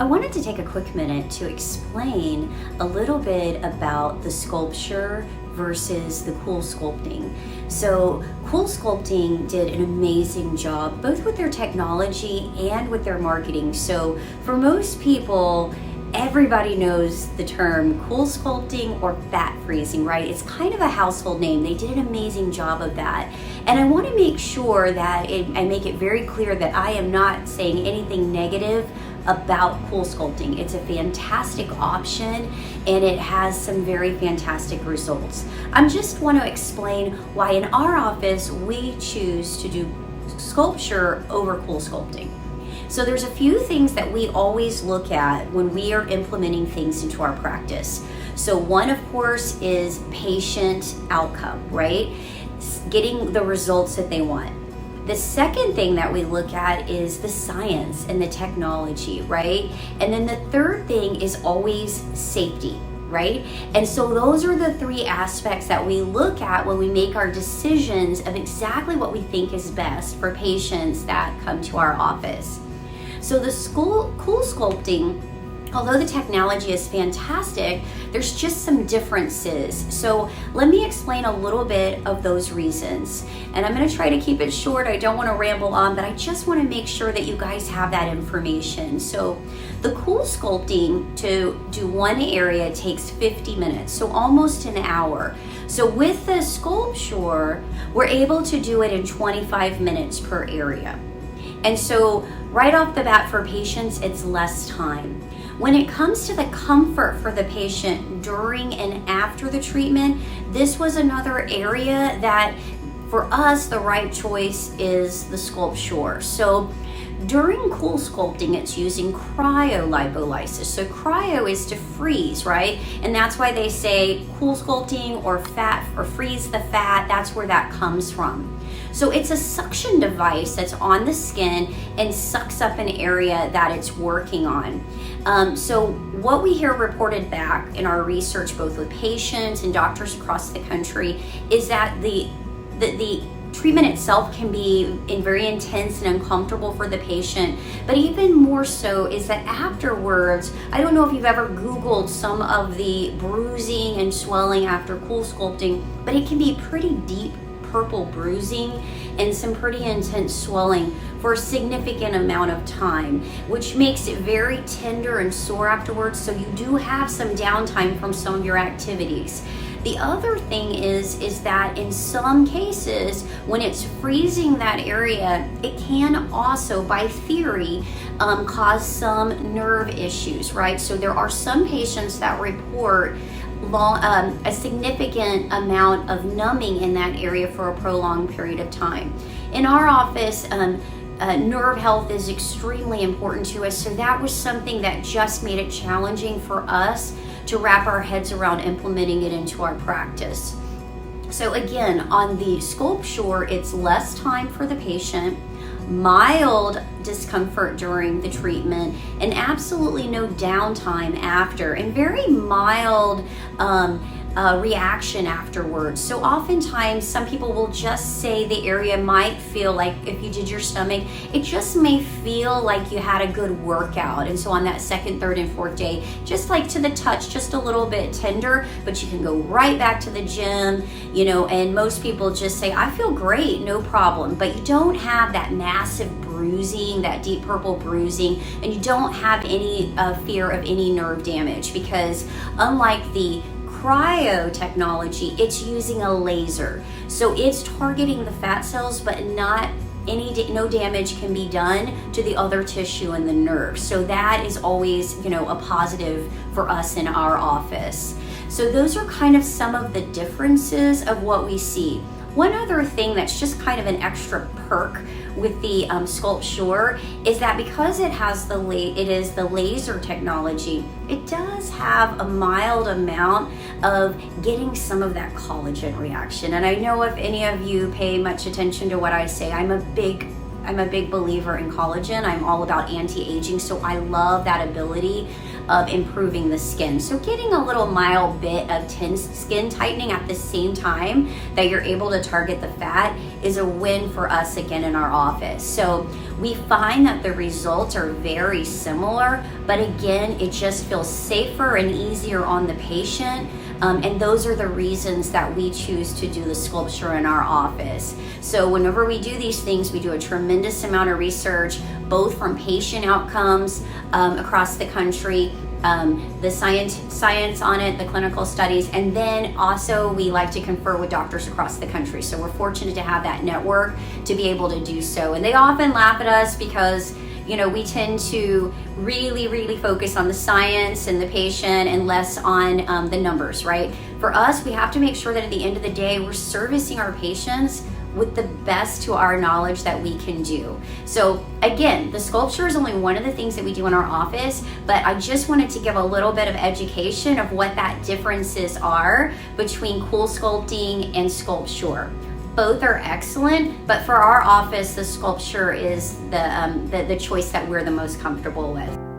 I wanted to take a quick minute to explain a little bit about the SculpSure versus the CoolSculpting. So CoolSculpting did an amazing job both with their technology and with their marketing. So for most people, everybody knows the term CoolSculpting or fat freezing, right? It's kind of a household name. They did an amazing job of that. And I want to make sure that I make it very clear that I am not saying anything negative about CoolSculpting. It's a fantastic option and it has some very fantastic results. I just want to explain why in our office we choose to do SculpSure over CoolSculpting. So there's a few things that we always look at when we are implementing things into our practice. So one, of course, is patient outcome, right? Getting the results that they want. The second thing that we look at is the science and the technology, right? And then the third thing is always safety, right? And so those are the three aspects that we look at when we make our decisions of exactly what we think is best for patients that come to our office. So the CoolSculpting, although the technology is fantastic, there's just some differences. So let me explain a little bit of those reasons. And I'm going to try to keep it short. I don't want to ramble on, but I just want to make sure that you guys have that information. So the CoolSculpting to do one area takes 50 minutes, so almost an hour. So with the SculpSure, we're able to do it in 25 minutes per area. And so right off the bat for patients, it's less time. When it comes to the comfort for the patient during and after the treatment, this was another area that for us, the right choice is the SculpSure. So during CoolSculpting, it's using cryolipolysis. So cryo is to freeze, right? And that's why they say CoolSculpting or fat or freeze the fat, that's where that comes from. So it's a suction device that's on the skin and sucks up an area that it's working on. So what we hear reported back in our research, both with patients and doctors across the country, is that the treatment itself can be very intense and uncomfortable for the patient, but even more so is that afterwards, I don't know if you've ever Googled some of the bruising and swelling after CoolSculpting, but it can be pretty deep purple bruising and some pretty intense swelling for a significant amount of time, which makes it very tender and sore afterwards, so you do have some downtime from some of your activities. The other thing is that in some cases, when it's freezing that area, it can also, by theory, cause some nerve issues, right? So there are some patients that report a significant amount of numbing in that area for a prolonged period of time. In our office, nerve health is extremely important to us, so that was something that just made it challenging for us to wrap our heads around implementing it into our practice. So again, on the SculpSure, it's less time for the patient, mild discomfort during the treatment, and absolutely no downtime after, and very mild reaction afterwards. So oftentimes some people will just say the area might feel like, if you did your stomach, it just may feel like you had a good workout. And so on that second, third, and fourth day, just like to the touch, just a little bit tender, but you can go right back to the gym, and most people just say, I feel great, no problem. But you don't have that massive bruising, that deep purple bruising, and you don't have any fear of any nerve damage, because unlike the cryo technology, it's using a laser. So it's targeting the fat cells, but no damage can be done to the other tissue and the nerves. So that is always, a positive for us in our office. So those are kind of some of the differences of what we see. One other thing that's just kind of an extra perk with the SculpSure is that because it is the laser technology, it does have a mild amount of getting some of that collagen reaction. And I know if any of you pay much attention to what I say, I'm a big believer in collagen. I'm all about anti-aging, so I love that ability of improving the skin. So getting a little mild bit of skin tightening at the same time that you're able to target the fat is a win for us again in our office. So we find that the results are very similar, but again, it just feels safer and easier on the patient. And those are the reasons that we choose to do the SculpSure in our office. So whenever we do these things, we do a tremendous amount of research, both from patient outcomes across the country, the science on it, the clinical studies, and then also we like to confer with doctors across the country. So we're fortunate to have that network to be able to do so. And they often laugh at us because we tend to really focus on the science and the patient and less on the numbers, right? For us, we have to make sure that at the end of the day, we're servicing our patients with the best to our knowledge that we can do. So again, the SculpSure is only one of the things that we do in our office, but I just wanted to give a little bit of education of what that differences are between CoolSculpting and SculpSure. Both are excellent, but for our office, the SculpSure is the choice that we're the most comfortable with.